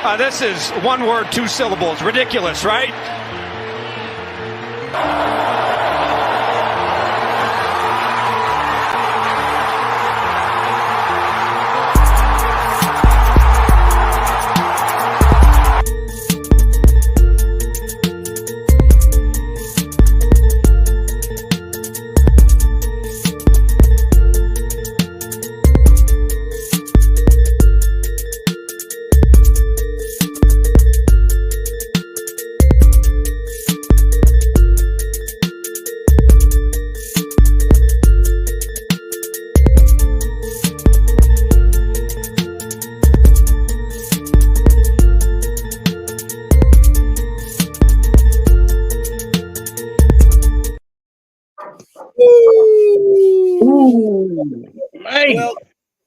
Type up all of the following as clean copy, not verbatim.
This is one word, two syllables. Ridiculous, right?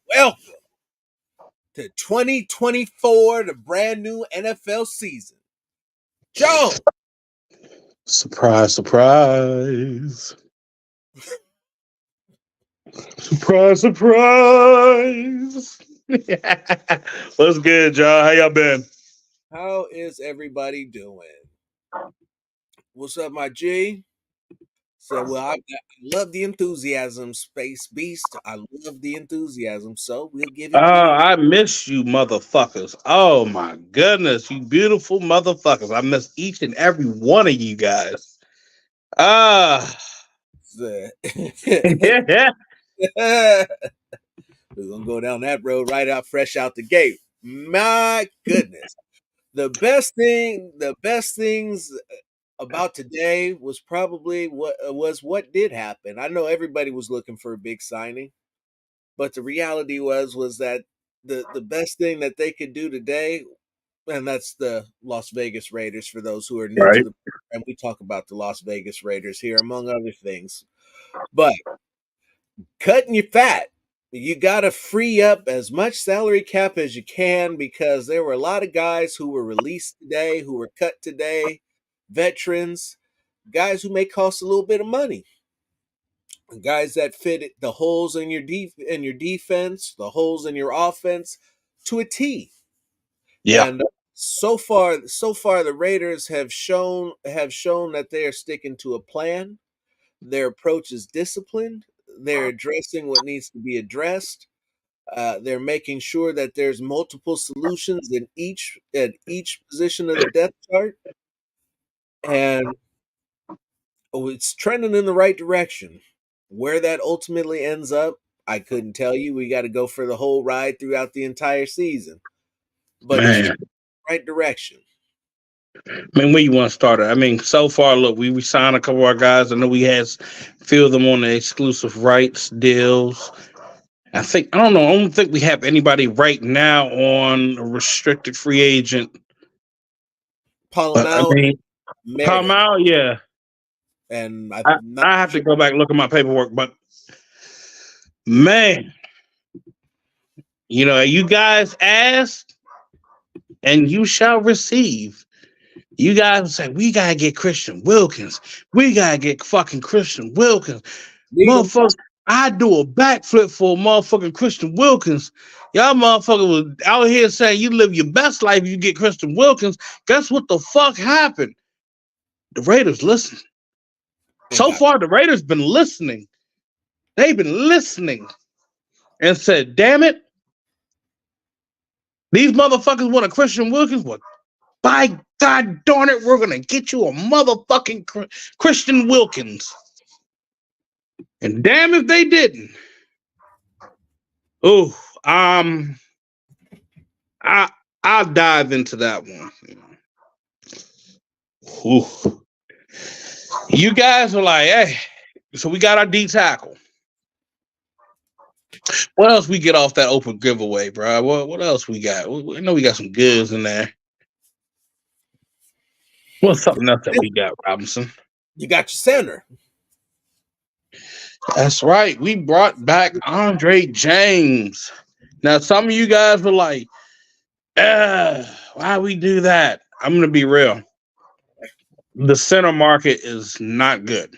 Welcome to 2024, the brand new NFL season. Joe. Surprise, surprise. Surprise, surprise. What's good, y'all? How y'all been? How is everybody doing? What's up, my G? So, I love the enthusiasm, Space Beast. I love the enthusiasm, so we'll give it to you. I miss you, motherfuckers. Oh, my goodness. You beautiful motherfuckers. I miss each and every one of you guys. We're gonna go down that road right out, fresh out the gate. My goodness. The best things about today was probably what did happen. I know everybody was looking for a big signing, but the reality was that the best thing that they could do today, and that's the Las Vegas Raiders. For those who are new to the program, we talk about the Las Vegas Raiders here, among other things. But cutting your fat. You got to free up as much salary cap as you can, because there were a lot of guys who were released today, who were cut today, veterans, guys who may cost a little bit of money, guys that fit the holes in your defense, the holes in your offense to a T. Yeah. And so far the Raiders have shown that they are sticking to a plan. Their approach is disciplined. They're addressing what needs to be addressed. They're making sure that there's multiple solutions at each position of the depth chart, and it's trending in the right direction. Where that ultimately ends up, I couldn't tell you. We got to go for the whole ride throughout the entire season, but it's trending in the right direction. I mean, where you want to start it? I mean, so far, look, we signed a couple of our guys. I know we had few of them on the exclusive rights deals. I don't think we have anybody right now on a restricted free agent. Palomau, yeah. And I have to go back and look at my paperwork, but man, you guys asked and you shall receive. You guys say, we got to get Christian Wilkins. We got to get fucking Christian Wilkins. Motherfuckers, I do a backflip for motherfucking Christian Wilkins. Y'all motherfuckers was out here saying you live your best life if you get Christian Wilkins. Guess what the fuck happened? The Raiders listened. So far, the Raiders been listening. They've been listening and said, damn it, these motherfuckers want a Christian Wilkins. Well, by God darn it, we're going to get you a motherfucking Christian Wilkins. And damn if they didn't. Oh, I'll dive into that one. Ooh. You guys are like, hey, so we got our D tackle. What else we get off that open giveaway, bro? What else we got? I know we got some goods in there. What's something else that we got, Robinson? You got your center. That's right. We brought back Andre James. Now, some of you guys were like, why we do that? I'm going to be real. The center market is not good.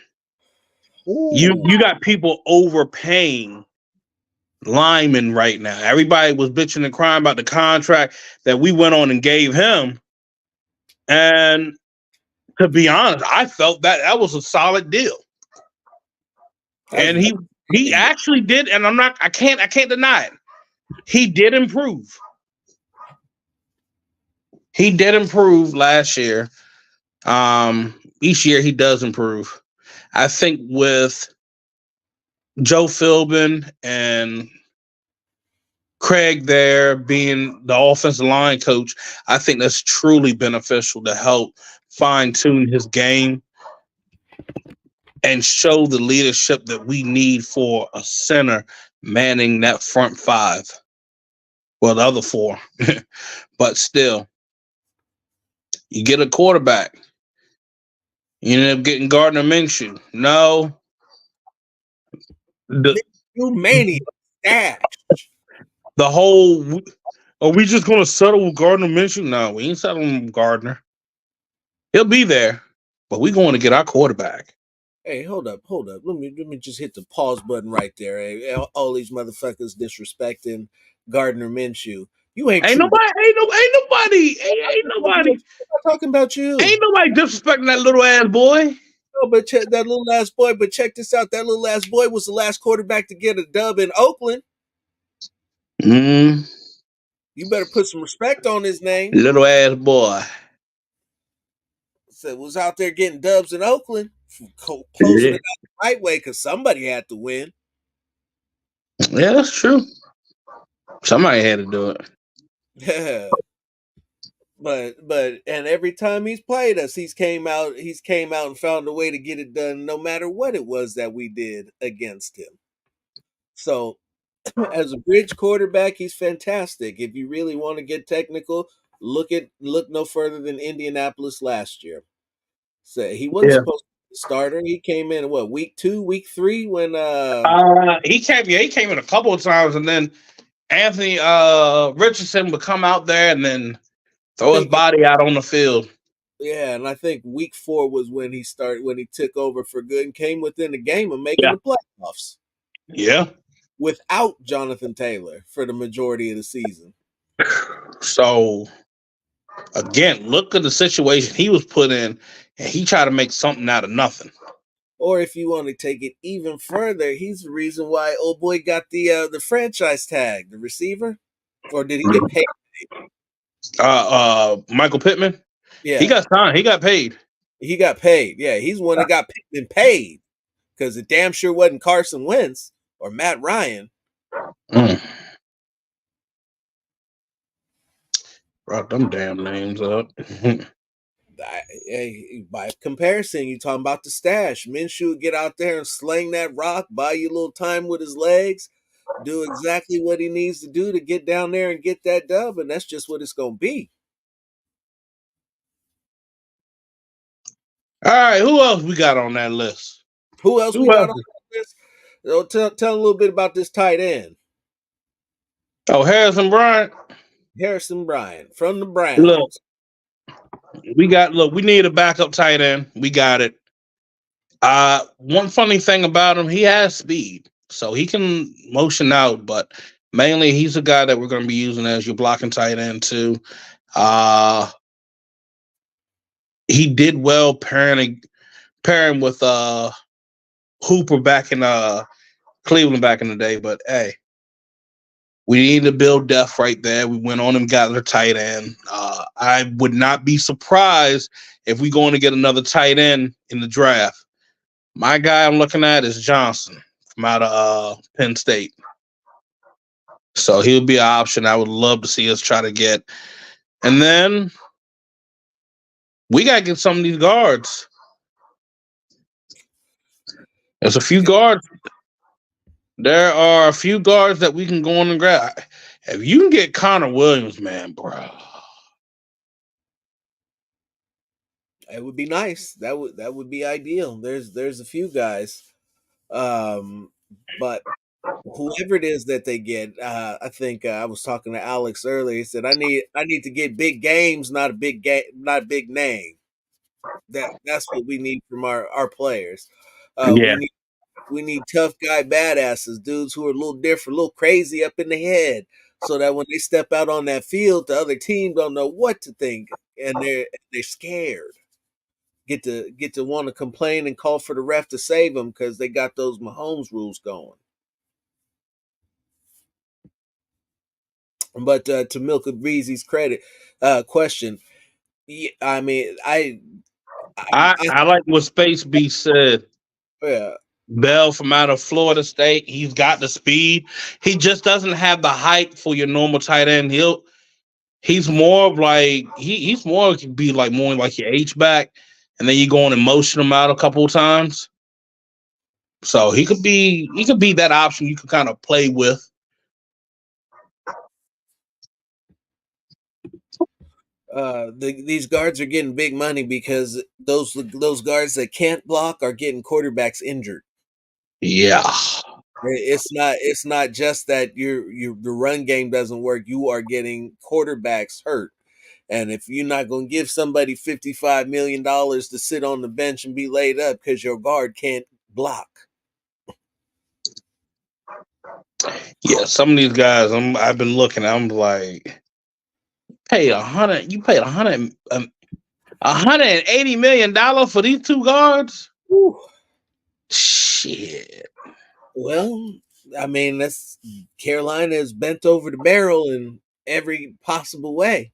Ooh. You got people overpaying lineman right now. Everybody was bitching and crying about the contract that we went on and gave him. And to be honest, I felt that was a solid deal. And he actually did, and I can't deny it. He did improve. He did improve last year. Each year he does improve. I think with Joe Philbin and Craig there being the offensive line coach, I think that's truly beneficial to help fine tune his game and show the leadership that we need for a center manning that front five. Well, the other four, but still, you get a quarterback. You end up getting Gardner Minshew. No, the Mania stash. the whole. Are we just going to settle with Gardner Minshew? No, we ain't settling with Gardner. He'll be there, but we're going to get our quarterback. Hey, hold up. Let me just hit the pause button right there. Hey, all these motherfuckers disrespecting Gardner Minshew. You ain't Ain't true. nobody I'm not talking about you. Ain't nobody disrespecting that little ass boy. No, but that little ass boy. But check this out. That little ass boy was the last quarterback to get a dub in Oakland. Mm. You better put some respect on his name. Little ass boy. So was out there getting dubs in Oakland, closing it out the right way because somebody had to win. Yeah, that's true. Somebody had to do it. Yeah. But and every time he's played us, he's came out and found a way to get it done no matter what it was that we did against him. So as a bridge quarterback, he's fantastic. If you really want to get technical, look no further than Indianapolis last year. So he wasn't supposed to be a starter. He came in week 2, week 3 when he came in a couple of times, and then Anthony Richardson would come out there and then throw his body out on the field. Yeah, and I think week 4 was when he took over for good and came within a game of making the playoffs. Yeah. Without Jonathan Taylor for the majority of the season. So again, look at the situation he was put in, and he tried to make something out of nothing. Or if you want to take it even further, he's the reason why old boy got the franchise tag, the receiver. Or did he get paid? Michael Pittman. Yeah, he got signed. He got paid. He got paid. Yeah, he's the one that got paid because it damn sure wasn't Carson Wentz or Matt Ryan. Brought them damn names up. By comparison, you talking about the stash. Minshew would get out there and sling that rock, buy you a little time with his legs, do exactly what he needs to do to get down there and get that dub, and that's just what it's going to be. All right, who else we got on that list? Who else we got on that list? Tell a little bit about this tight end. Oh, Harrison Bryant. Harrison Bryant from the Browns. We need a backup tight end. We got it. One funny thing about him, he has speed, so he can motion out, but mainly he's a guy that we're going to be using as your blocking tight end too. He did well pairing with Hooper back in Cleveland back in the day, but hey, we need to build depth right there. We went on and got their tight end. I would not be surprised if we're going to get another tight end in the draft. My guy I'm looking at is Johnson from out of Penn State. So he'll be an option I would love to see us try to get. And then we got to get some of these guards. There's a few guards. There are a few guards that we can go on and grab. If you can get Connor Williams, man, bro. It would be nice. That would be ideal. There's a few guys. But whoever it is that they get, I think I was talking to Alex earlier. He said, I need to get big games, not a big big name. That's what we need from our players. Yeah. We need tough guy badasses, dudes who are a little different, a little crazy up in the head, so that when they step out on that field, the other team don't know what to think, and they're scared. Get to want to complain and call for the ref to save them because they got those Mahomes rules going. But to Milk of Breezy's credit, question. Yeah, I mean, I like what Space Beast said. yeah. Bell from out of Florida State. He's got the speed. He just doesn't have the height for your normal tight end. He's more of like he's more could be like more like your H back, and then you go on and motion him out a couple of times. So he could be that option you can kind of play with. These guards are getting big money because those guards that can't block are getting quarterbacks injured. Yeah. It's not just that the run game doesn't work. You are getting quarterbacks hurt. And if you're not going to give somebody $55 million to sit on the bench and be laid up because your guard can't block. Yeah, some of these guys I've been looking, I'm like, you paid $180 million for these two guards? Whew. Shit. Well, I mean, Carolina is bent over the barrel in every possible way.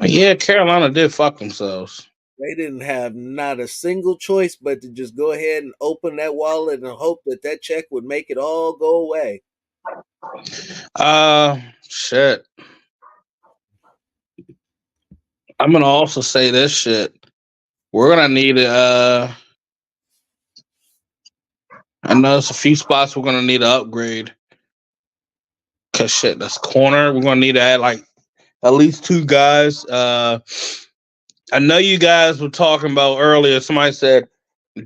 Yeah, Carolina did fuck themselves. They didn't have not a single choice but to just go ahead and open that wallet and hope that check would make it all go away. Shit. I'm gonna also say this shit. We're gonna need I know there's a few spots we're gonna need to upgrade. Cause shit, that's corner. We're gonna need to add like at least two guys. I know you guys were talking about earlier. Somebody said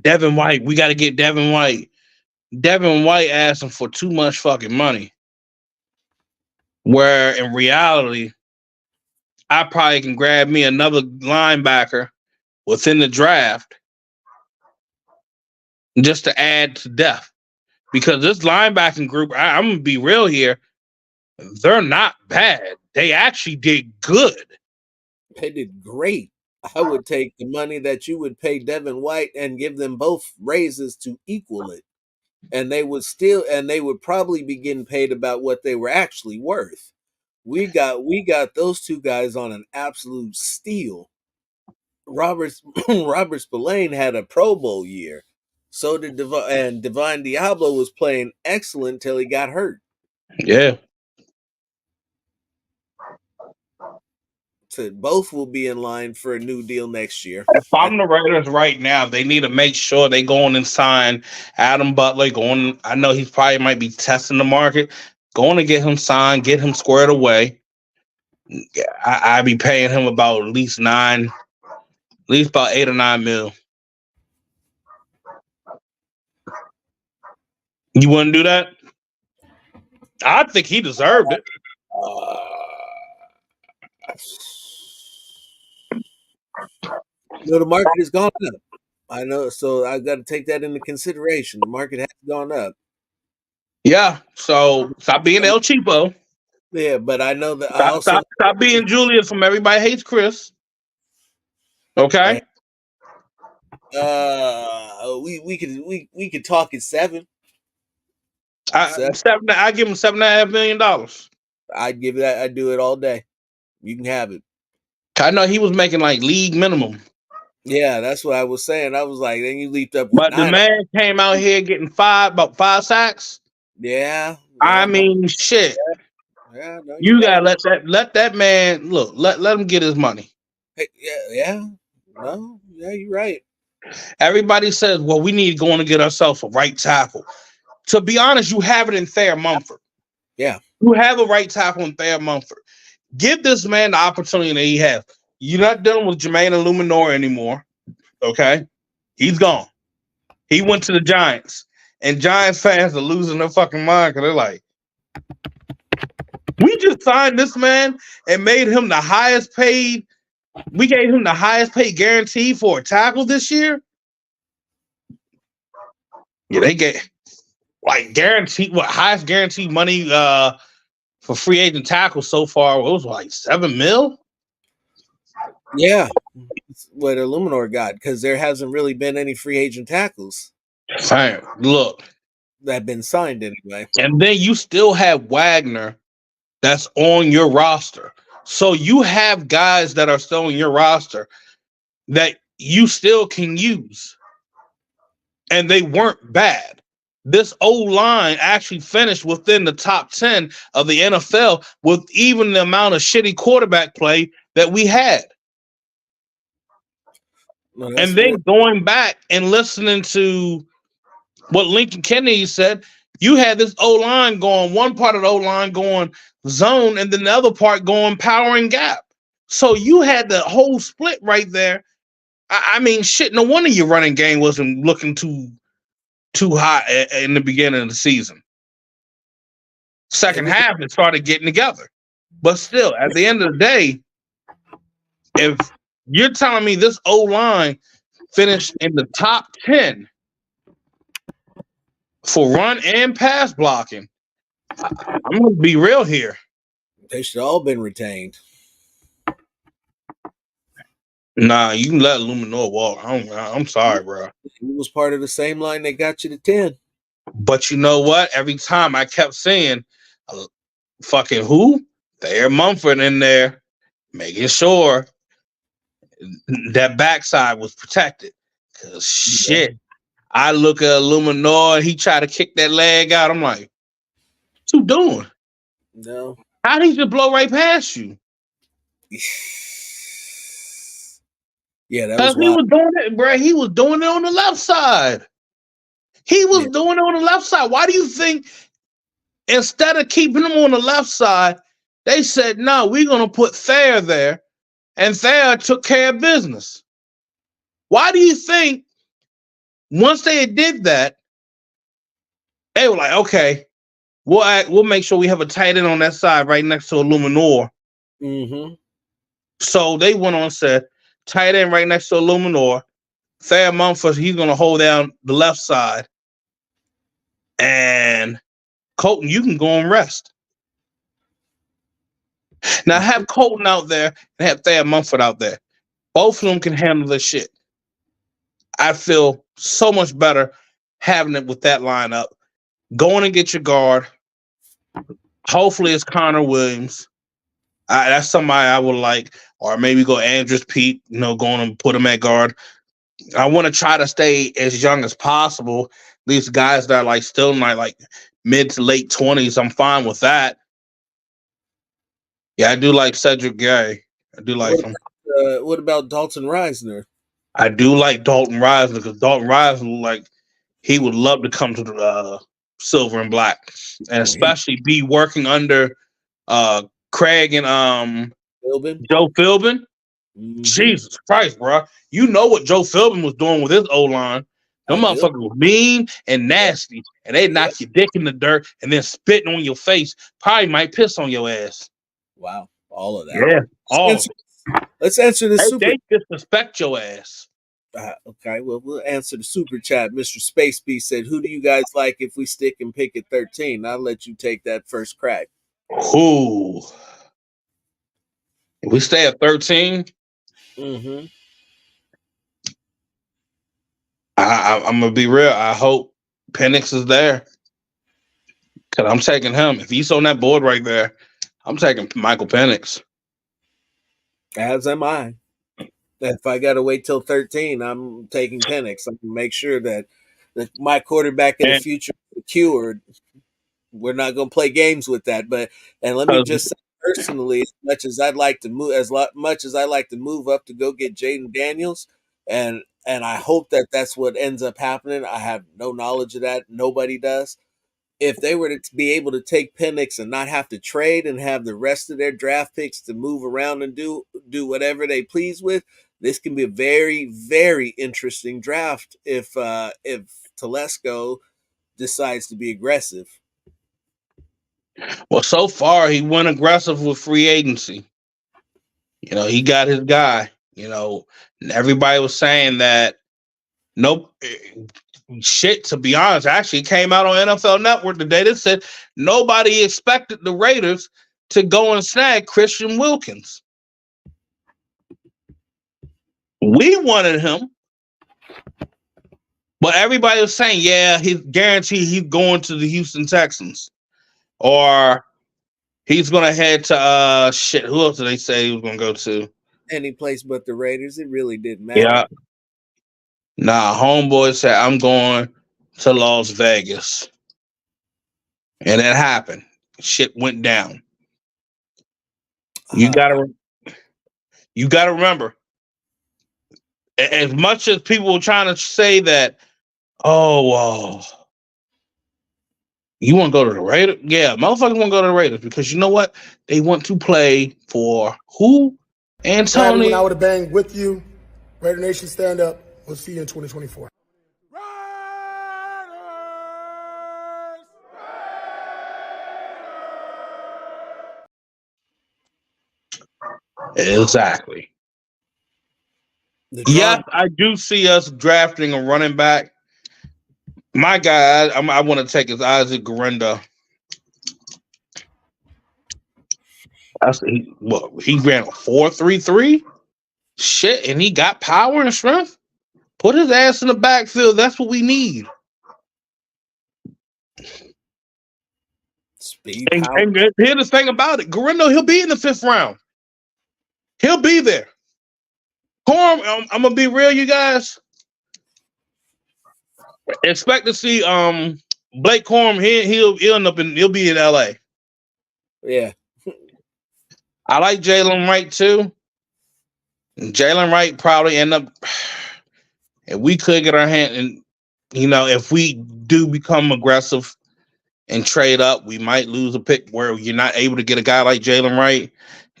Devin White. We got to get Devin White. Devin White asking for too much fucking money. Where in reality, I probably can grab me another linebacker within the draft just to add to depth. Because this linebacking group, I'm going to be real here, they're not bad. They actually did good. They did great. I would take the money that you would pay Devin White and give them both raises to equal it. And they would probably be getting paid about what they were actually worth. We got those two guys on an absolute steal. Robert Spillane had a Pro Bowl year. So did Divine Diablo was playing excellent till he got hurt. Yeah. So both will be in line for a new deal next year. If I'm the Raiders right now, they need to make sure they go on and sign Adam Butler. I know he probably might be testing the market. Going to get him signed, get him squared away. I'd be paying him about at least about $8 or $9 million. You wouldn't do that? I think he deserved it. No, the market has gone up. I know, so I got to take that into consideration. The market has gone up. Yeah, so stop being El Cheapo. Yeah, but I know that stop being Julius from Everybody Hates Chris. Okay. We could talk at $7. I give him $7.5 million. I'd give that. I'd do it all day. You can have it. I know he was making like league minimum. Yeah, that's what I was saying. I was like, then you leaped up. But the man came out here getting about 5 sacks. Yeah. I mean, shit. Yeah, no, you gotta let that man look. Let him get his money. Hey, yeah. No, yeah, you're right. Everybody says, well, we need to go on and get ourselves a right tackle. To be honest, you have it in Thayer Mumford. Yeah. You have a right tackle in Thayer Mumford. Give this man the opportunity that he has. You're not dealing with Jermaine Illuminor anymore. Okay? He's gone. He went to the Giants. And Giants fans are losing their fucking mind because they're like, we just signed this man and made him the highest paid. We gave him the highest paid guarantee for a tackle this year. Yeah, they get like guaranteed highest guaranteed money for free agent tackles so far. What was it, like $7 million? Yeah, it's what Illuminor got because there hasn't really been any free agent tackles Fine. Look, that have been signed anyway. and then you still have Wagner that's on your roster. So you have guys that are still on your roster that you still can use. And they weren't bad. This old line actually finished within the top 10 of the NFL with even the amount of shitty quarterback play that we had. No, And then going back and listening to what Lincoln Kennedy said, you had this O line going, one part of the O line going zone, and then the other part going power and gap. So you had the whole split right there. I mean, shit, no wonder your running game wasn't looking too high in the beginning of the season. Second half, it started getting together. But still, at the end of the day, if you're telling me this O line finished in the top 10 for run and pass blocking, I'm going to be real here. They should all been retained. Nah, you can let Luminor walk. I'm sorry, bro. He was part of the same line that got you to 10. But you know what? Every time I kept saying, fucking who? Thayer Mumford in there, making sure that backside was protected. Because shit, I look at Luminor, he tried to kick that leg out. I'm like, what you doing? No. How did he just blow right past you? Yeah, that was he was doing it, bro. He was doing it on the left side. He was doing it on the left side. Why do you think instead of keeping him on the left side, they said, no, we're going to put Thayer there, and Thayer took care of business? Why do you think once they did that, they were like, okay, we'll make sure we have a tight end on that side right next to Illuminor. Mm-hmm. So they went on and said, tight end right next to Illuminor. Thayer Mumford, he's going to hold down the left side. And Colton, you can go and rest. Now have Colton out there and have Thayer Mumford out there. Both of them can handle this shit. I feel so much better having it with that lineup. Going and get your guard. Hopefully it's Connor Williams. That's somebody I would like. Or maybe go Andrews Pete, going and put him at guard. I want to try to stay as young as possible. These guys that are like still in like mid to late 20s, I'm fine with that. Yeah, I do like Cedric Gay. I do like him. What about Dalton Reisner? I do like Dalton Reisner because Dalton Reisner, like, he would love to come to the silver and black, and especially be working under Craig and Philbin? Joe Philbin. Mm-hmm. Jesus Christ, bro! You know what Joe Philbin was doing with his O line. Them motherfuckers were mean and nasty, and they knock your dick in the dirt and then spitting on your face. Probably might piss on your ass. Wow, all of that. Yeah, all. Let's answer this. They disrespect your ass. Okay, well, we'll answer the super chat. Mr. Space Beast said, "Who do you guys like if we stick and pick at 13?" I'll let you take that first crack. Who? If we stay at 13, mm-hmm. I'm gonna be real. I hope Penix is there because I'm taking him. If he's on that board right there, I'm taking Michael Penix. As am I. If I got to wait till 13, I'm taking Penix. I'm going to make sure that my quarterback in the future is secured. We're not going to play games with that. And let me just say personally, as much as I like to move up to go get Jaden Daniels, and I hope that that's what ends up happening. I have no knowledge of that. Nobody does. If they were to be able to take Penix and not have to trade and have the rest of their draft picks to move around and do whatever they please with, this can be a very, very interesting draft if Telesco decides to be aggressive. Well, so far he went aggressive with free agency. He got his guy. Everybody was saying that nope, shit, to be honest, actually came out on NFL Network today that said nobody expected the Raiders to go and snag Christian Wilkins. We wanted him, but everybody was saying, yeah, he's guaranteed he's going to the Houston Texans. Or he's going to head to, who else did they say he was going to go to? Any place but the Raiders. It really didn't matter. Yeah. Nah, homeboy said, I'm going to Las Vegas. And it happened. Shit went down. You gotta remember, as much as people were trying to say that, you want to go to the Raiders? Yeah, motherfuckers want to go to the Raiders because you know what? They want to play for who? Antonio. When I would have banged with you, Raider Nation, stand up. We'll see you in 2024. Exactly. Yes, I do see us drafting a running back. My guy, I want to take is Isaac Guerendo. He ran a 4.33. Shit, and he got power and strength. Put his ass in the backfield. That's what we need. Speed. And here's the thing about it. Guerendo, he'll be in the 5th round. He'll be there. Corm, I'm gonna be real, you guys. Expect to see Blake Corm. He'll be in LA. Yeah. I like Jalen Wright too. Jalen Wright probably end up, if we could get our hand, and if we do become aggressive and trade up, we might lose a pick where you're not able to get a guy like Jalen Wright.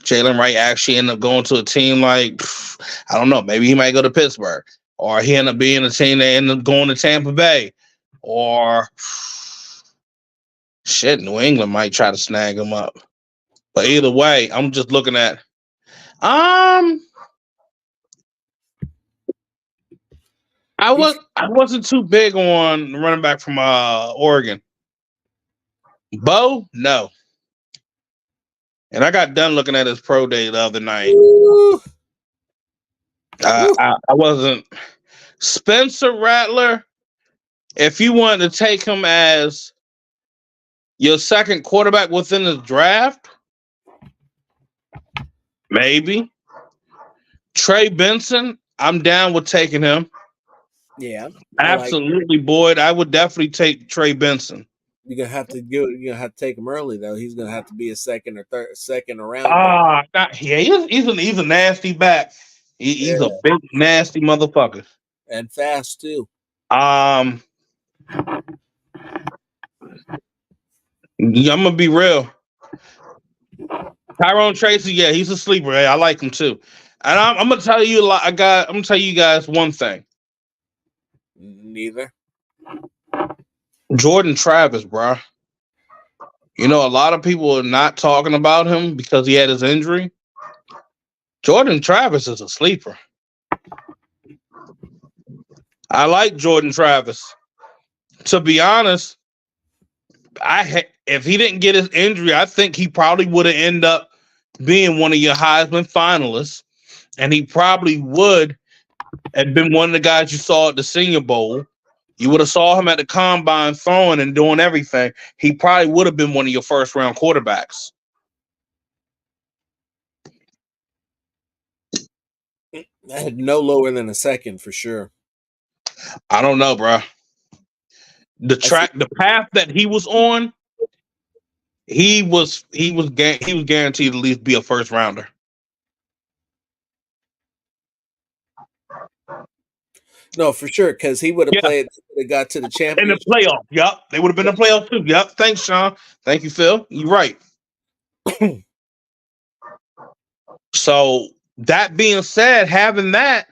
Jalen Wright actually end up going to a team like, I don't know, maybe he might go to Pittsburgh, or he end up being a team that end up going to Tampa Bay, or shit, New England might try to snag him up. But either way, I'm just looking at, I wasn't too big on running back from Oregon. Bo, no. And I got done looking at his pro day the other night. I wasn't. Spencer Rattler, if you wanted to take him as your second quarterback within the draft, maybe. Trey Benson, I'm down with taking him. Yeah. Absolutely, Boyd. I would definitely take Trey Benson. You're gonna have to take him early though. He's gonna have to be a second around. He's a nasty back. He's a big nasty motherfucker. And fast too. I'm gonna be real. Tyrone Tracy, yeah, he's a sleeper. Hey, I like him too. And I'm gonna tell you I'm gonna tell you guys one thing. Neither. Jordan Travis, bro. A lot of people are not talking about him because he had his injury. Jordan Travis is a sleeper. I like Jordan Travis. To be honest, if he didn't get his injury, I think he probably would have ended up being one of your Heisman finalists, and he probably would have been one of the guys you saw at the Senior Bowl. You would have saw him at the combine throwing and doing everything. He probably would have been one of your first-round quarterbacks. I had no lower than a second for sure. I don't know, bro. The path that he was on, he was guaranteed to at least be a first rounder. No, for sure, because he would have played. They got to the championship in the playoff. Yep, they would have been in the playoff too. Yep, thanks, Sean. Thank you, Phil. You're right. So that being said, having that.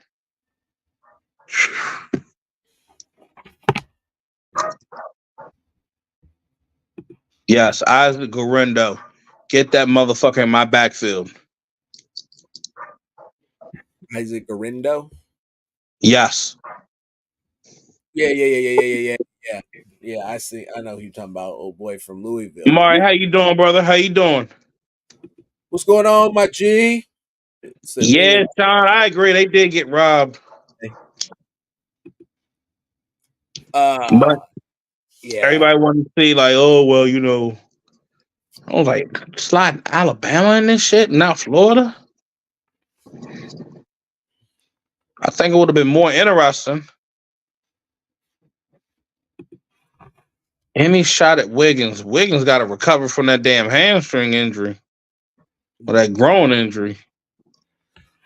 Yes, Isaac Guerendo. Get that motherfucker in my backfield. Isaac Guerendo? Yes. Yeah. I see. I know who you're talking about. Old boy from Louisville. Mari, how you doing, brother? How you doing? What's going on, my G? Said me Yeah, and Sean, I agree. They did get robbed. uh But yeah. everybody wanted to see, like, oh, well, you know, I was like, sliding Alabama in this shit, not Florida? I think it would have been more interesting. Any shot at Wiggins. Wiggins got to recover from that damn hamstring injury or that groin injury.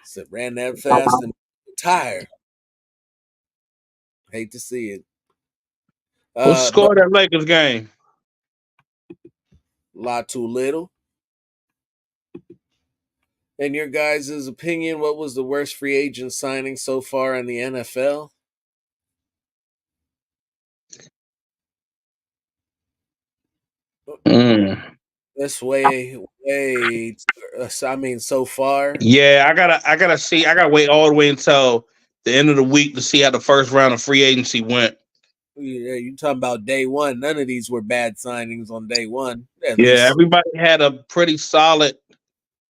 Said ran that fast and tired. Hate to see it. What's the But score of that Lakers game? a lot too little. In your guys' opinion, what was the worst free agent signing so far in the NFL? Mm. That's way. I mean, so far. Yeah, I gotta wait all the way until the end of the week to see how the first round of free agency went. Yeah, you talking about day one. None of these were bad signings on day one. At Yeah, least everybody had a pretty solid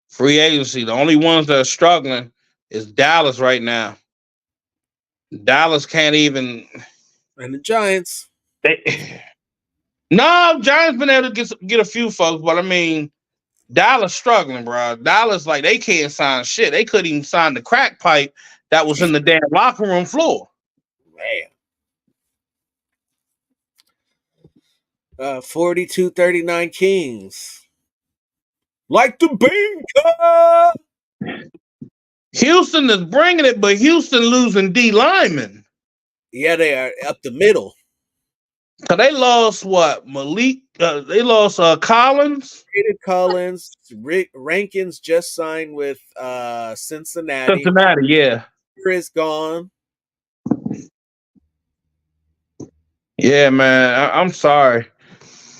free agency. The only ones that are struggling is Dallas right now. Dallas can't even. and the Giants. They, no, Giants been able to get a few folks, but I mean, Dallas struggling, bro. Dallas like they can't sign shit. They couldn't even sign the crack pipe that was in the damn locker room floor. Man. 42-39 Kings. Like the bean cup. Houston is bringing it, but Houston losing D linemen. Yeah, they are up the middle. Cause they lost what Malik. They lost Collins, Peter Collins, Rick Rankins just signed with Cincinnati. Cincinnati. Yeah, Chris gone. yeah, man. I'm sorry.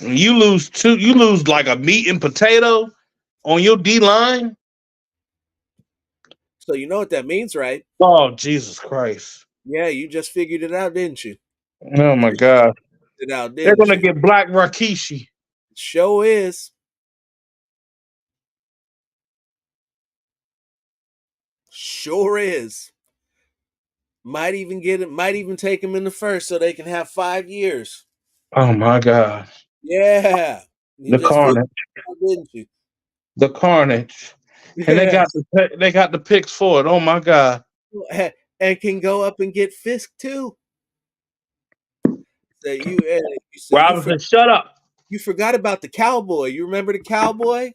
You lose two. You lose like a meat and potato on your D line. So you know what that means, right? Oh Jesus Christ! Yeah, you just figured it out, didn't you? Oh my God! Figured it out, They're didn't gonna you? get Black Rakishi. Show is. Sure is. Might even get it, might even take him in the first so they can have 5 years. Oh my God! Yeah. You The just figured carnage. it out, didn't you? The carnage. And Yes. they got the picks for it. Oh my God! And can go up and get Fisk too. So Robinson, shut up. you forgot about the cowboy. You remember the cowboy?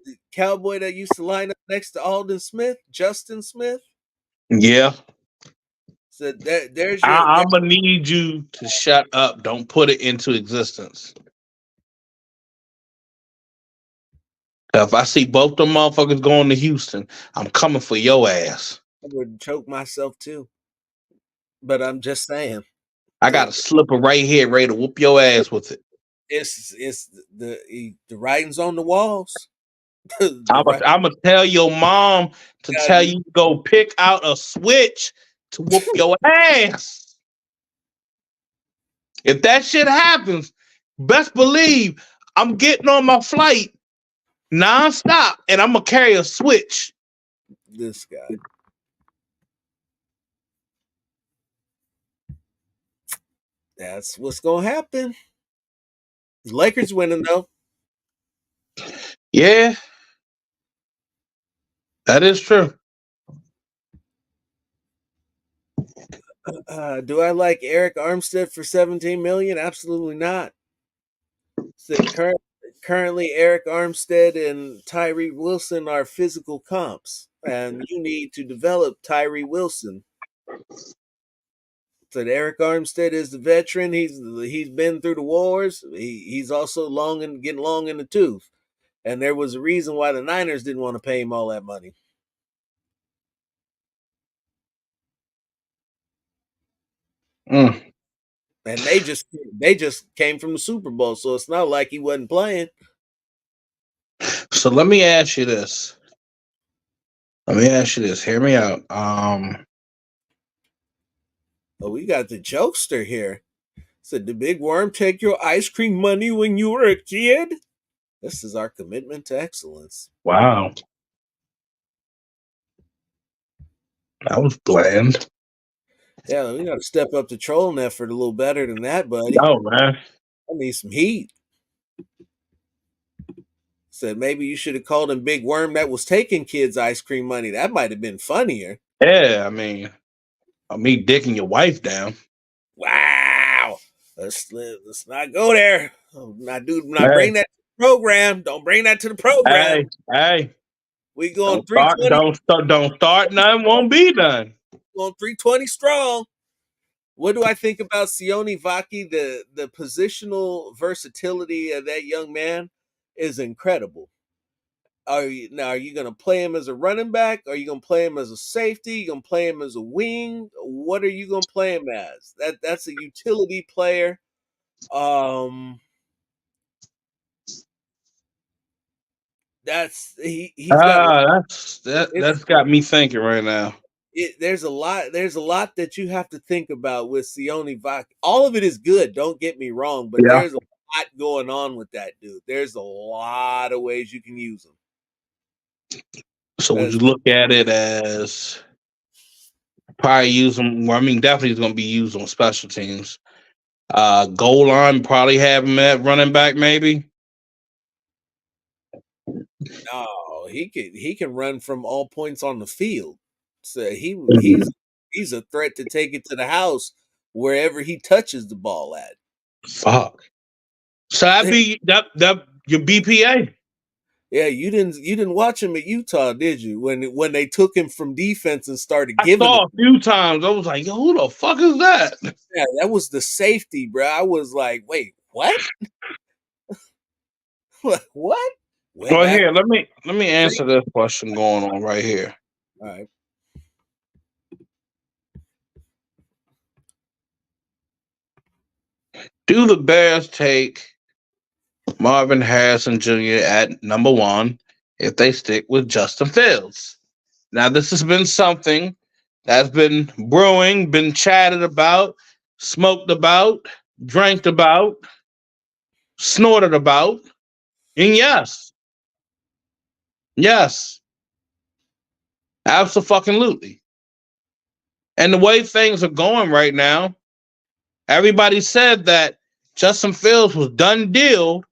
The cowboy that used to line up next to Alden Smith, Justin Smith. Yeah, So there's your I'm gonna need you to shut up. Don't put it into existence. If I see both them motherfuckers going to Houston, I'm coming for your ass. I would choke myself too. But I'm just saying. I got a slipper right here, ready to whoop your ass with it. It's the writing's on the walls. I'm the gonna tell your mom to tell right. you to go pick out a switch to whoop your ass. If that shit happens, best believe I'm getting on my flight nonstop and I'm gonna carry a switch. This guy. That's what's gonna happen. The Lakers winning though. Yeah, that is true. Do I like Eric Armstead for 17 million? Absolutely not. So currently, Eric Armstead and Tyree Wilson are physical comps, and you need to develop Tyree Wilson. So Eric Armstead is the veteran. He's been through the wars. He's also getting long in the tooth, and there was a reason why the Niners didn't want to pay him all that money. Mm. And they just came from the Super Bowl, so it's not like he wasn't playing. So let me ask you this. Let me ask you this. Hear me out. Oh, we got the jokester here. Said, "Did Big Worm take your ice cream money when you were a kid?" This is our commitment to excellence. Wow. That was bland. Yeah, we got to step up the trolling effort a little better than that, buddy. No, man. I need some heat. Said maybe you should have called him Big Worm that was taking kids' ice cream money. That might have been funnier. Yeah, I mean, me dicking your wife down. Wow. Let's not go there. Not Hey, bring that to the program. Don't bring that to the program. hey. We going Don't start. 320. Don't start. None won't be done. Going 320 strong. What do I think about Sione Vaki? The positional versatility of that young man is incredible. Are you going to play him as a running back? Are you going to play him as a safety? You going to play him as a wing? What are you going to play him as? That's a utility player. He's got That's got me thinking right now. there's a lot that you have to think about with Sione Vaki. All of it is good, don't get me wrong, but Yeah. there's a lot going on with that dude. There's a lot of ways you can use him. So would you look at it as probably use him? Well, I mean, definitely he's going to be used on special teams. Goal line, probably have him at running back, maybe. No, he can run from all points on the field. So he's a threat to take it to the house wherever he touches the ball at. Fuck. So that'd be that your BPA. Yeah, you didn't watch him at Utah, did you? When they took him from defense and started I giving saw him. a few times. I was like, yo, who the fuck is that? Yeah, that was the safety, bro. I was like, wait, what? What? Way Well, back. here, let me answer this question going on right here. All right. Do the Bears take Marvin Harrison Jr. at number 1 if they stick with Justin Fields? Now, this has been something that's been brewing, been chatted about, smoked about, drank about, snorted about, and yes, absolutely. And the way things are going right now, everybody said that Justin Fields was done deal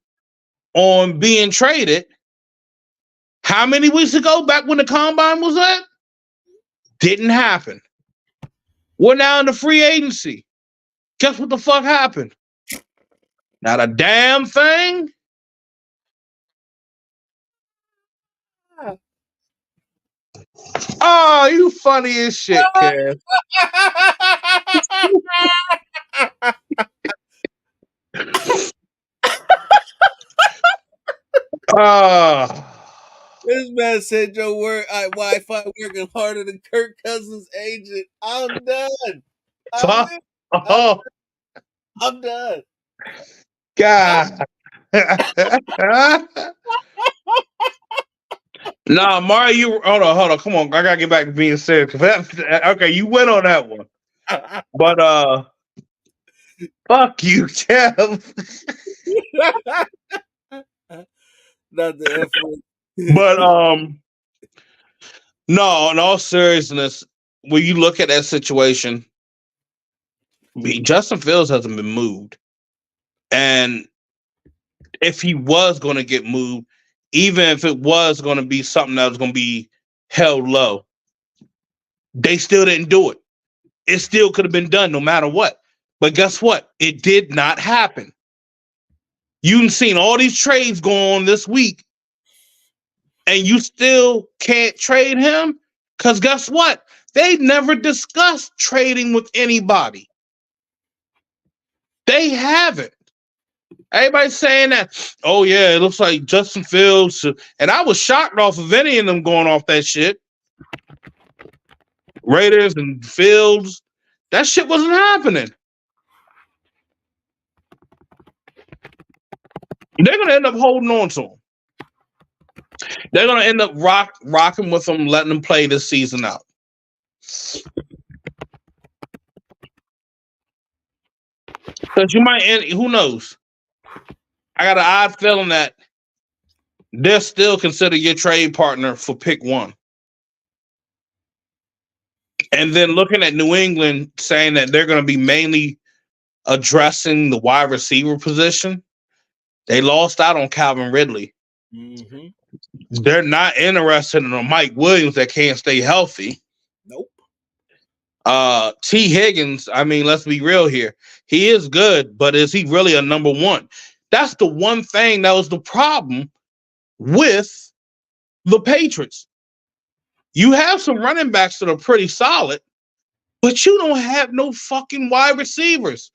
on being traded. How many weeks ago, back when the combine was at? Didn't happen. We're now in the free agency. Guess what the fuck happened? Not a damn thing. Oh, you funny as shit, Kev. This man said your Wi-Fi working harder than Kirk Cousins' agent. I'm done. I'm done. God. Nah, Mario, you hold on. Come on. I gotta get back to being serious. Okay, you went on that one. But fuck you, Kev. Not the F word. But no, in all seriousness, when you look at that situation, Justin Fields hasn't been moved. And if he was going to get moved, even if it was going to be something that was going to be held low, they still didn't do it. It still could have been done no matter what. But guess what? It did not happen. You've seen all these trades go on this week, and you still can't trade him? Because guess what? They never discussed trading with anybody. They haven't. Everybody's saying that, oh, yeah, it looks like Justin Fields. And I was shocked off of any of them going off that shit. Raiders and Fields. That shit wasn't happening. They're going to end up holding on to him. They're going to end up rocking with him, letting him play this season out. Because you might end, who knows? I got an odd feeling that they'll still consider your trade partner for pick 1. And then looking at New England saying that they're going to be mainly addressing the wide receiver position, they lost out on Calvin Ridley. Mm-hmm. They're not interested in a Mike Williams that can't stay healthy. Nope. T. Higgins, I mean, let's be real here. He is good, but is he really a number 1? That's the one thing that was the problem with the Patriots. You have some running backs that are pretty solid, but you don't have no fucking wide receivers.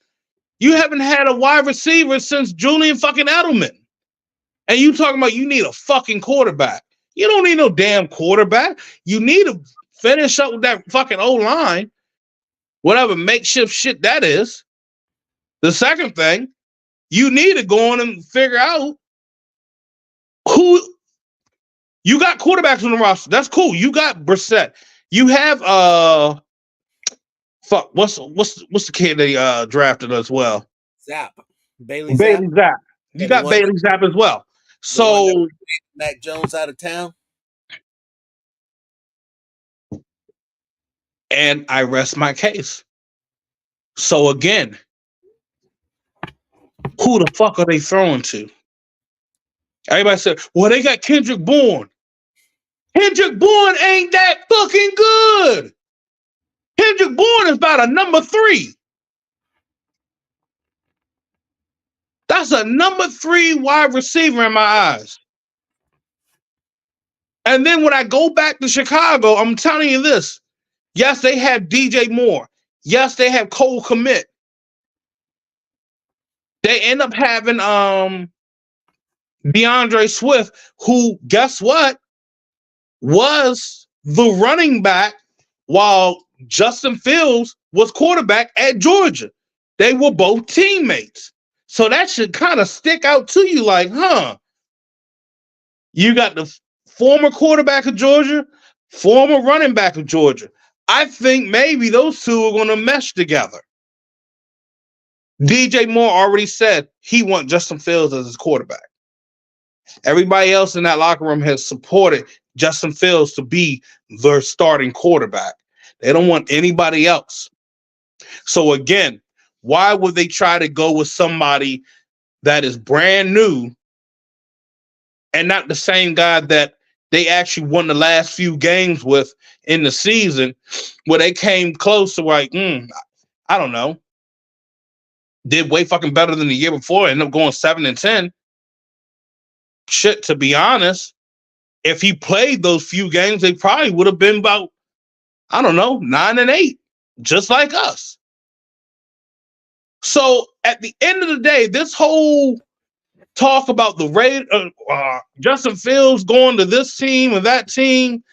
You haven't had a wide receiver since Julian fucking Edelman. And you talking about you need a fucking quarterback. You don't need no damn quarterback. You need to finish up with that fucking O-line, whatever makeshift shit that is. The second thing, you need to go on and figure out who you got quarterbacks on the roster. That's cool. You got Brissett. You have what's the kid they drafted as well? Bailey Zapp. You got Bailey Zapp as well. So Mac Jones out of town. And I rest my case. So again, who the fuck are they throwing to? Everybody said, well, they got Kendrick Bourne. Kendrick Bourne ain't that fucking good. Kendrick Bourne is about a number 3. That's a number 3 wide receiver in my eyes. And then when I go back to Chicago, I'm telling you this. Yes, they have DJ Moore. Yes, they have Cole Kmet. They end up having DeAndre Swift, who, guess what, was the running back while Justin Fields was quarterback at Georgia. They were both teammates. So that should kind of stick out to you like, you got the former quarterback of Georgia, former running back of Georgia. I think maybe those two are going to mesh together. DJ Moore already said he wants Justin Fields as his quarterback. Everybody else in that locker room has supported Justin Fields to be their starting quarterback. They don't want anybody else. So again, why would they try to go with somebody that is brand new and not the same guy that they actually won the last few games with in the season, where they came close to like, I don't know, did way fucking better than the year before, ended up going 7-10. Shit, to be honest, if he played those few games, they probably would have been about, I don't know, 9-8, just like us. So at the end of the day, this whole talk about the Justin Fields going to this team or that team,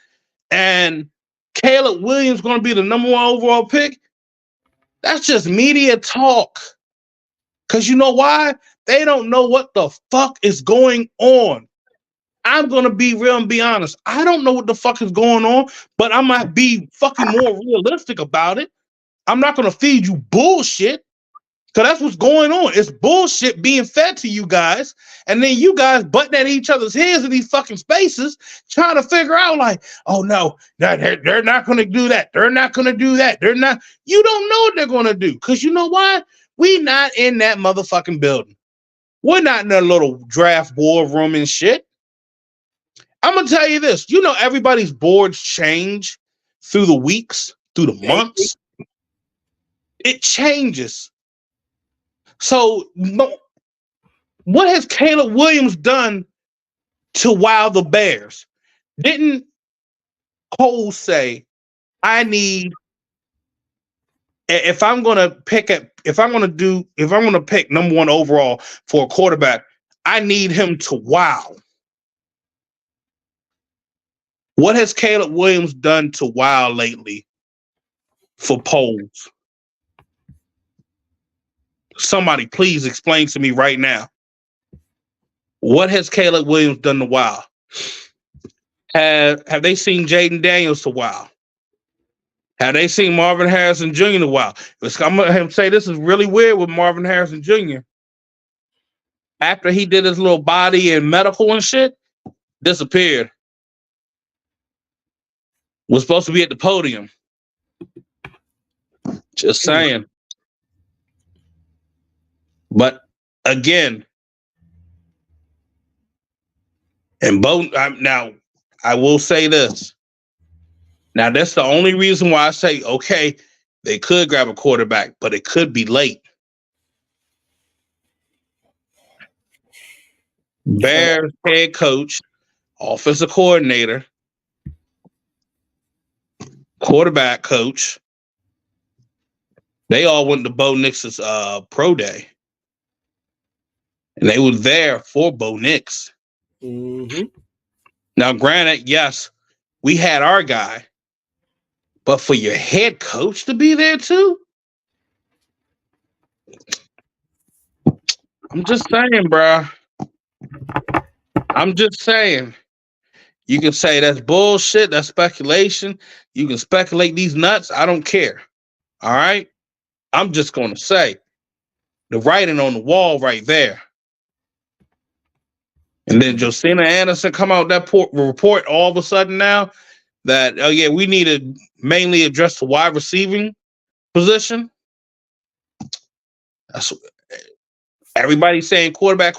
and Caleb Williams going to be the number 1 overall pick, that's just media talk. Because you know why? They don't know what the fuck is going on. I'm going to be real and be honest. I don't know what the fuck is going on, but I might be fucking more realistic about it. I'm not going to feed you bullshit, because that's what's going on. It's bullshit being fed to you guys, and then you guys butting at each other's heads in these fucking spaces, trying to figure out like, oh no, they're not going to do that. They're not going to do that. They're not. You don't know what they're going to do, because you know why? We not in that motherfucking building. We're not in that little draft board room and shit. I'm going to tell you this. You know, everybody's boards change through the weeks, through the months. It changes. So what has Caleb Williams done to wow the Bears? Didn't Cole say, if I'm going to pick number 1 overall for a quarterback, I need him to wow. What has Caleb Williams done to wow lately for polls? Somebody please explain to me right now. What has Caleb Williams done to wow? Have they seen Jaden Daniels to wow? Have they seen Marvin Harrison Jr. in a while? I'm going to say this is really weird with Marvin Harrison Jr. After he did his little body and medical and shit, disappeared. Was supposed to be at the podium. Just saying. But again, and now I will say this. Now that's the only reason why I say, okay, they could grab a quarterback, but it could be late. Bears head coach, offensive coordinator, quarterback coach, they all went to Bo Nix's pro day. And they were there for Bo Nix. Mm-hmm. Now, granted, yes, we had our guy, but for your head coach to be there too? I'm just saying, bro. I'm just saying. You can say that's bullshit, that's speculation. You can speculate these nuts. I don't care. All right? I'm just going to say the writing on the wall right there. And then Josina Anderson come out that report all of a sudden now that, oh, yeah, we need to mainly address the wide receiving position. That's everybody's saying quarterback,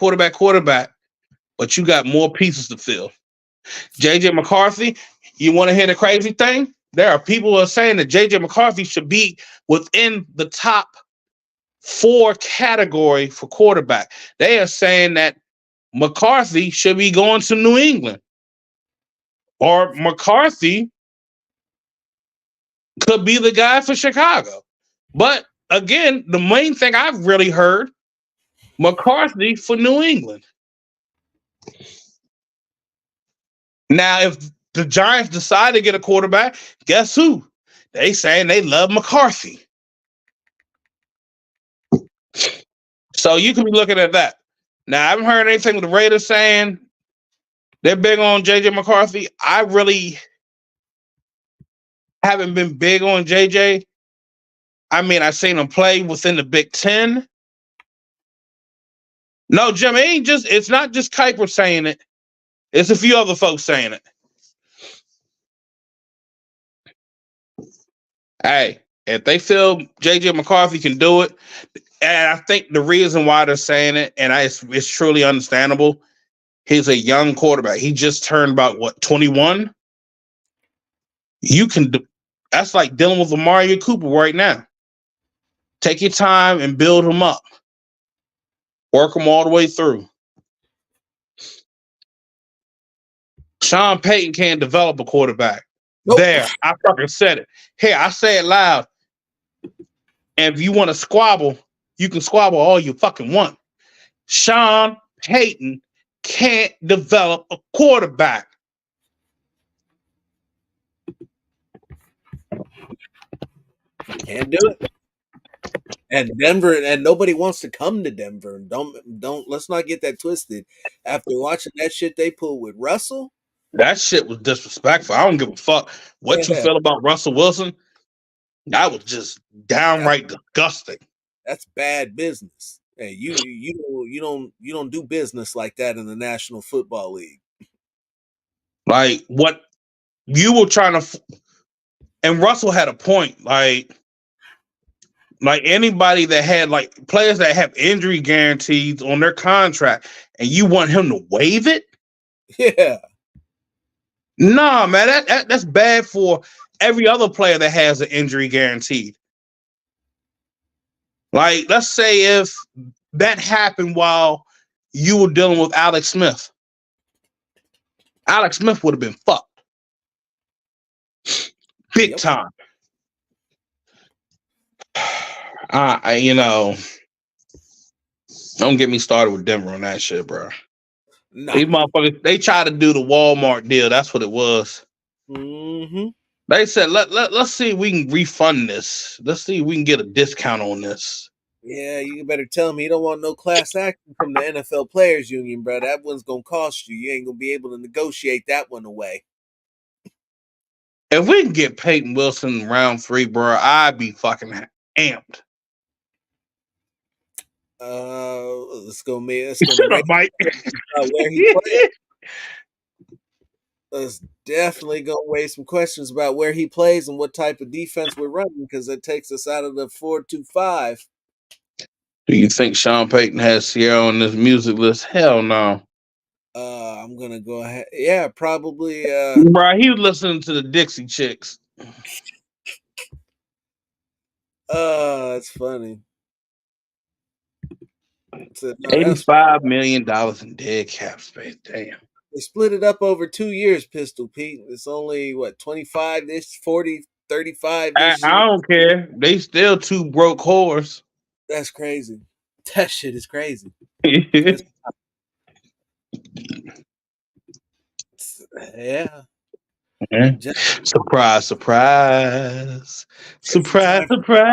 but you got more pieces to fill. JJ McCarthy, you want to hear the crazy thing? There are people who are saying that JJ McCarthy should be within the top 4 category for quarterback. They are saying that McCarthy should be going to New England. Or McCarthy could be the guy for Chicago. But again, the main thing I've really heard, McCarthy for New England. Now, if the Giants decide to get a quarterback, guess who? They saying they love McCarthy. So you can be looking at that. Now, I haven't heard anything with the Raiders saying they're big on JJ McCarthy. I really haven't been big on JJ. I mean, I've seen him play within the Big Ten. No, Jim, it's not just Kuiper saying it. It's a few other folks saying it. Hey, if they feel JJ McCarthy can do it, and I think the reason why they're saying it, and it's truly understandable, he's a young quarterback. He just turned about, 21? You can that's like dealing with Amari Cooper right now. Take your time and build him up. Work him all the way through. Sean Payton can't develop a quarterback. Nope. There, I fucking said it. Here, I say it loud. And if you want to squabble, you can squabble all you fucking want. Sean Payton can't develop a quarterback. Can't do it. And Denver, and nobody wants to come to Denver. Don't let's not get that twisted. After watching that shit they pulled with Russell, that shit was disrespectful. I don't give a fuck what you feel about Russell Wilson. That was just downright disgusting. That's bad business. Hey, you don't do business like that in the National Football League. Like what you were trying to, and Russell had a point. Like anybody that had like players that have injury guarantees on their contract, and you want him to waive it? Yeah. Nah, man, that's bad for every other player that has an injury guaranteed. Like, let's say if that happened while you were dealing with Alex Smith. Alex Smith would have been fucked. Big time. Don't get me started with Denver on that shit, bro. No. These motherfuckers, they tried to do the Walmart deal. That's what it was. Mm-hmm. They said, let's see if we can refund this. Let's see if we can get a discount on this. Yeah, you better tell me you don't want no class action from the NFL Players Union, bro. That one's going to cost you. You ain't going to be able to negotiate that one away. If we can get Peyton Wilson in round 3, bro, I'd be fucking amped. Let's go, man. Let's Shut go up, Mike. where he plays. Let's definitely gonna raise some questions about where he plays and what type of defense we're running because it takes us out of the 4-2-5. Do you think Sean Payton has Sierra on this music list? Hell no. I'm gonna go ahead. Yeah, probably. Bro, he was listening to the Dixie Chicks. That's funny. So, no, $85 million in dead cap space. Damn. they split it up over 2 years, Pistol Pete. It's only what 25 this 40, 35 I this year. don't care. They still 2 broke whores. That's crazy. That shit is crazy. Yeah. Surprise, surprise. Surprise, surprise.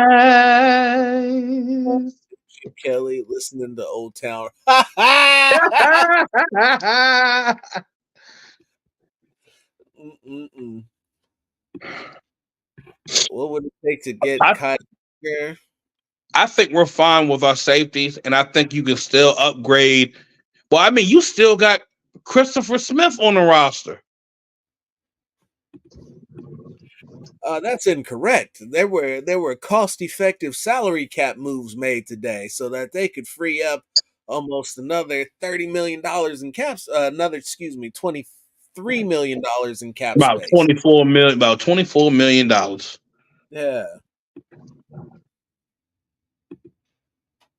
Kelly listening to Old Town. What would it take to get Kyle here? I think we're fine with our safeties, and I think you can still upgrade. Well, I mean, you still got Christopher Smith on the roster. That's incorrect. There were cost-effective salary cap moves made today so that they could free up almost another $30 million in caps. $23 million in cap About space. $24 million. Yeah.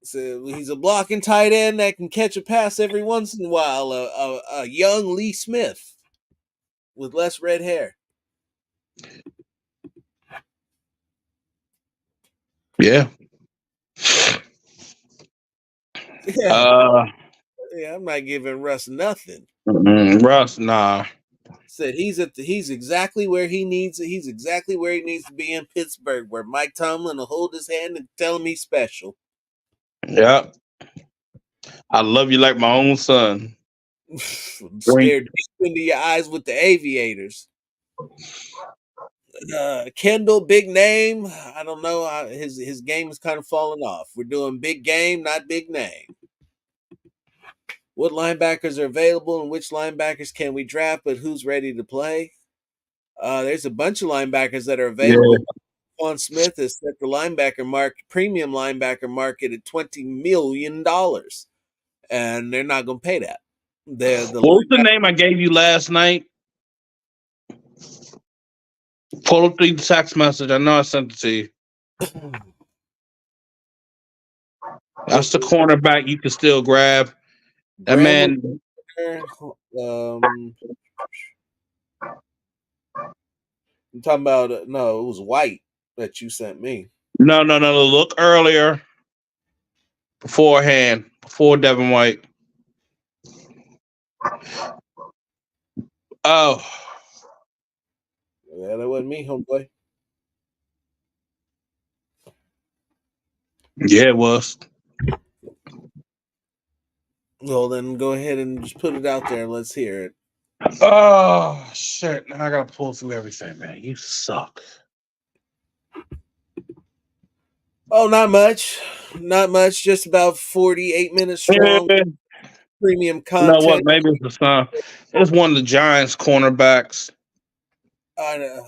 So he's a blocking tight end that can catch a pass every once in a while. A young Lee Smith with less red hair. Yeah. Yeah. I'm not giving Russ nothing. Russ, nah. Said he's exactly where he needs. He's exactly where he needs to be in Pittsburgh, where Mike Tomlin will hold his hand and tell him he's special. Yeah. I love you like my own son. Stared deep into your eyes with the aviators. Kendall, big name. I don't know. His game is kind of falling off. We're doing big game, not big name. What linebackers are available and which linebackers can we draft, but who's ready to play? There's a bunch of linebackers that are available. Yeah. Quan Smith has set the premium linebacker market at $20 million, and they're not going to pay that. What was the name I gave you last night? Pull up the text message. I know I sent it to you. That's the cornerback you can still grab. That man. I'm talking about no, it was White that you sent me. No. Look earlier. Before Devin White. Oh. Yeah, that wasn't me, homeboy. Yeah, it was. Well, then go ahead and just put it out there and let's hear it. Oh, shit. Now I got to pull through everything, man. You suck. Oh, not much. Not much. Just about 48 minutes strong. Premium content. You know what? Maybe it's the son. It's one of the Giants cornerbacks. Was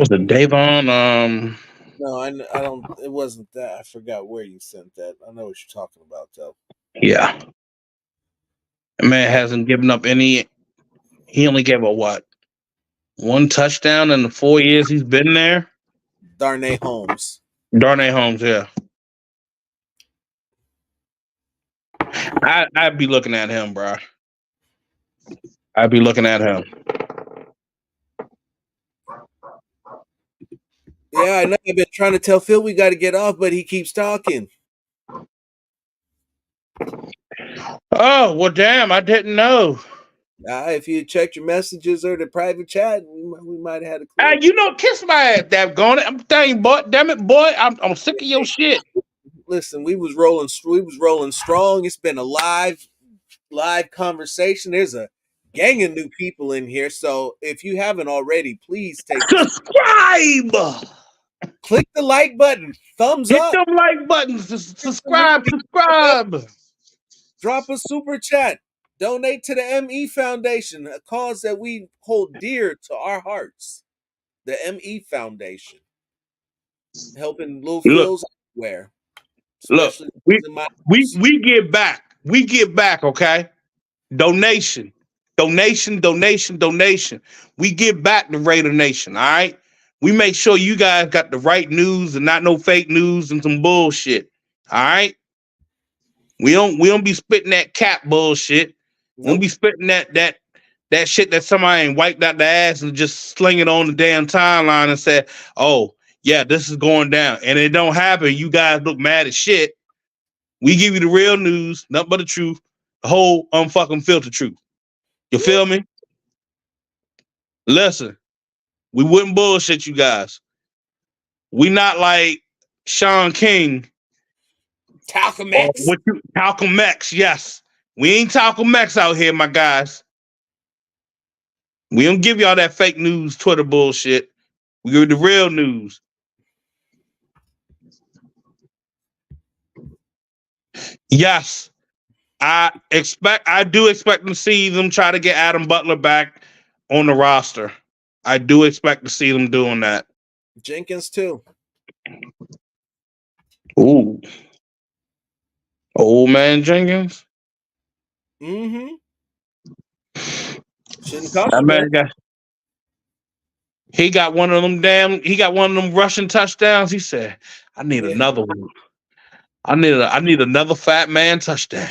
it Davon? No, I don't. It wasn't that. I forgot where you sent that. I know what you're talking about, though. Yeah. The man hasn't given up any. He only gave one touchdown in the 4 years he's been there? Darnay Holmes, yeah. I'd be looking at him, bro. I'd be looking at him. Yeah, I know. I've been trying to tell Phil we got to get off, but he keeps talking. Oh, well, damn, I didn't know. If you checked your messages or the private chat, we might have had a clue. You know, kiss my ass, Davgone it. I'm telling you, boy, damn it, boy, I'm sick of your shit. Listen, we was rolling strong. It's been a live conversation. There's a gang of new people in here. So if you haven't already, please Subscribe. click the like button, thumbs Hit up, them like buttons. Subscribe. drop a super chat, donate to the ME Foundation, a cause that we hold dear to our hearts. The ME Foundation, helping little Look, Phil's everywhere, look. especially We in my we house. we give back. We give back. Okay. Donation. We give back to Raider Nation. All right. We make sure you guys got the right news and not no fake news and some bullshit. All right. We don't be spitting that cap bullshit. We don't Nope. be spitting that shit that somebody ain't wiped out the ass and just sling it on the damn timeline and say, oh, yeah, this is going down. And it don't happen. You guys look mad as shit. We give you the real news, nothing but the truth, the whole unfucking filter truth. You feel me? Listen, we wouldn't bullshit you guys. We not like Sean King Talcum or X. Malcolm X. Yes, we ain't Malcolm X out here, my guys. We don't give y'all that fake news Twitter bullshit. We give you the real news. Yes, I do expect to see them try to get Adam Butler back on the roster. I do expect to see them doing that. Jenkins too. Ooh. Old man Jenkins. Mm-hmm. Shouldn't cost That you man much. he got one of them Russian touchdowns. He said, I need Yeah. another one. I need another fat man touchdown.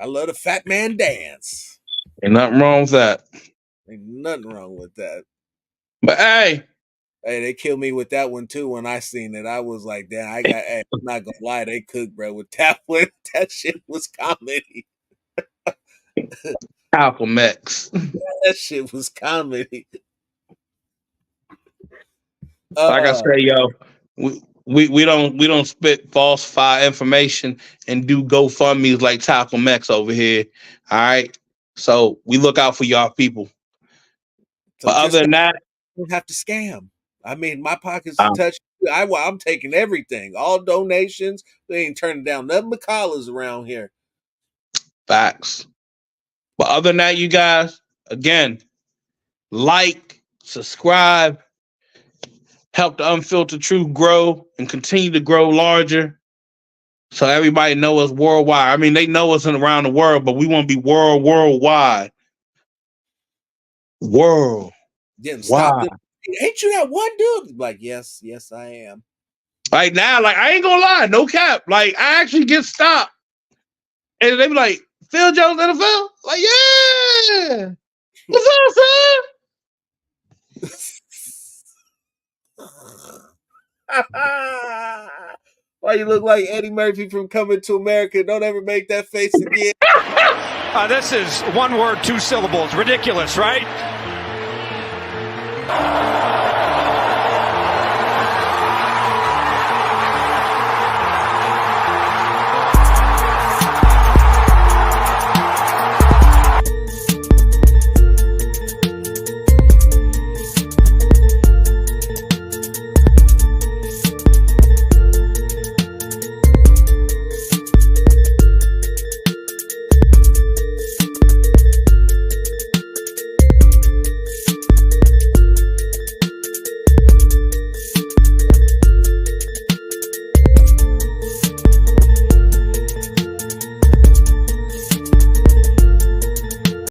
I love the fat man dance. Ain't nothing wrong with that. Ain't nothing wrong with that. But hey, They killed me with that one too when I seen it. I was like, damn, I'm not gonna lie, they cooked, bro, with that one. That shit was comedy. Malcolm X. That shit was comedy. Like I say, yo, we don't spit falsify information and do GoFundMe's like Malcolm X over here. All right. So we look out for y'all people. So But other than that, you don't have to scam. I mean, my pockets are touched. I'm taking everything, all donations. We ain't turning down nothing but collars around here. facts. But other than that, you guys, again, like, subscribe, help the Unfiltered Truth grow and continue to grow larger. So everybody know us worldwide. I mean, they know us around the world, but we want to be worldwide. World. Didn't stop them. Ain't you that one dude? Like, yes, I am. Like now, like I ain't gonna lie, no cap. Like I actually get stopped, and they be like, "Phil Jones NFL." Like, yeah, what's up, Why you look like Eddie Murphy from Coming to America? Don't ever make that face again. This is one word, two syllables. Ridiculous, right?